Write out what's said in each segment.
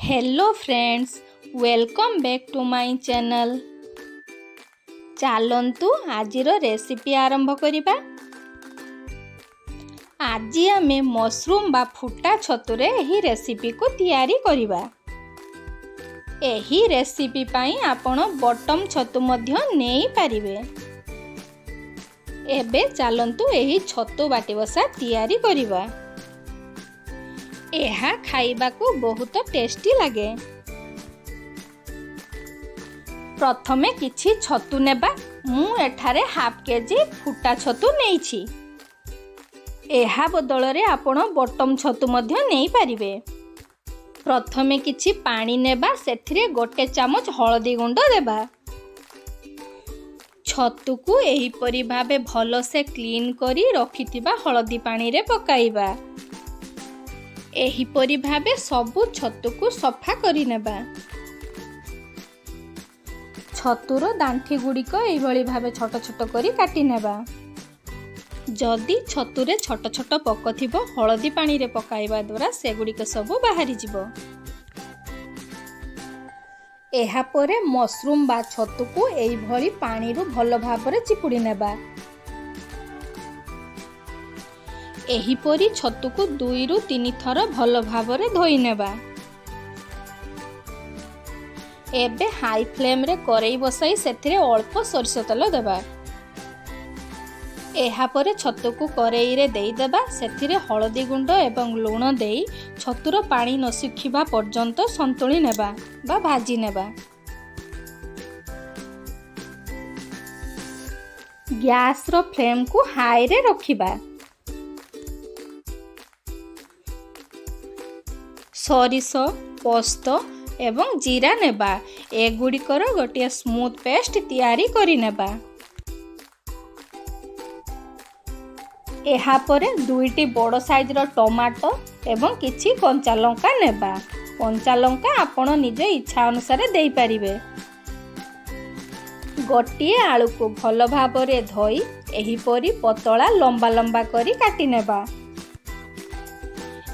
Hello friends, welcome back to my channel. चलंतु आजिर recipe आरंभ करिबा। आज आमे मशरूम बा फुटा छतुरे एही रेसिपी को तैयारी करिबा। एही रेसिपी पाई आपण बटम छतु मध्य नेई पारिबे। एबे चलंतु एही छतु बाटी बसा तैयारी करिबा। एहा खाइबा को बहुत टेस्टी लगे। प्रथमे किछि छतु नेबा। मु एठारे हाफ केजी फुटा छतु नेइछि। एहा बदलरे आपण बटम छतु मध्य नेई पारिबे। प्रथमे किछि पानी नेबा, सेथिरे गोटे चामच हळदी गुंड देबा। छतु को एही परि भाबे भलो से क्लीन करी रखिथिबा हळदी पानी रे पकाइबा। एही परि भाबे सबु छतु को सफा करि नेबा। छतुर दांठी गुड़िक एही भली भाबे छोट छोट करी काटी नेबा। जदि छतुरे छोट छोट पक थिबो, हळदी पानी रे पकाइबा द्वारा से गुड़िक सबु बाहरी जिवो। एहा परे मशरूम बा छतु को एही भली पानी रु भलो भाबरे चिपुडी नेबा। एहीपरी छतु को 2 रु 3 थर भलो भाबरे धोई नेबा। एबे हाई फ्लेम रे करेई बसाई सेथिरे अल्प सरसो तेल देबा। एहा परे छतु को करेई रे देई देबा। सेथिरे हळदी गुंड एवं लूण देई छतुर पानी न सुखिबा पर्यंत संतुली नेबा बा भाजी नेबा। गैस रो फ्लेम को हाई रे रखिबा। सरिष, पोस्त एवं जीरा नेबा। एगुड़िकर गोटे स्मूथ पेस्ट तैयारी करि नेबा। एहा परे 2टी बड़ साइज रो टमाटो एवं किछि कंचा लंका नेबा। कंचा लंका आपण निज इच्छा अनुसार देई परिबे। गोटिए आलू को भलो भाबरे धोई एही परी पतला लंबा लंबा करी काटी नेबा।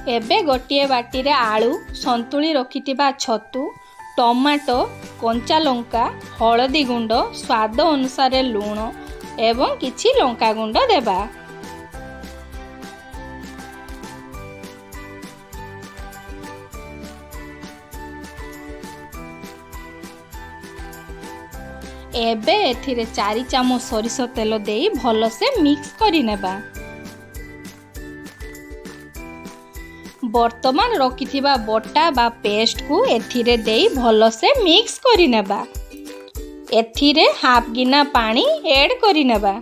एबे गोटिए बाटी रे आलू, संतुली रखिथिबा छतु, टमाटो, कंचा लंका, हळदी गुंड, स्वाद अनुसार लूण एवं किछि लंका गुंड देबा। एबे एथिरे 4 चामच सरिष तेल देई भलो से मिक्स करि नेबा। वर्तमान रखिथिबा बटा बा पेस्ट को एथिरे देई भलो से मिक्स करि नेबा। एथिरे हाफ गिना पानी ऐड करि नेबा।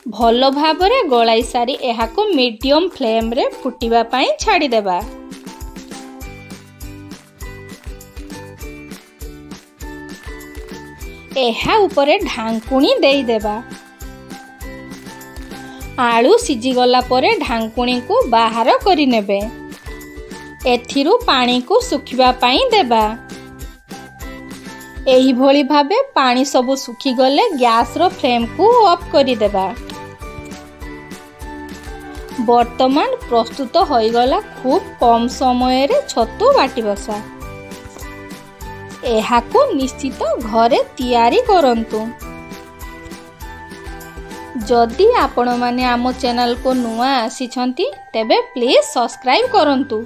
भलो भाबरे गलाई सारी एहा को मीडियम फ्लेम रे फुटिबा पई छाडी देबा। एहा उपरे ढांकुणी देई देबा। आलू सिझी गला परे ढांकुणी को बाहर करि नेबे। एथिरु पानी को सुखिबा पई देबा। एही भली भाबे पानी सब सुखी गले गैस रो फ्लेम को ऑफ करि देबा। वर्तमान प्रस्तुत होई गला खूब कम समय रे छतु बाटी बसा। एहा को निश्चित घरे तैयारी करंतु। जदि आपण माने आमो चैनल को नुआ आसी छंती तेबे प्लीज सब्सक्राइब करंतु।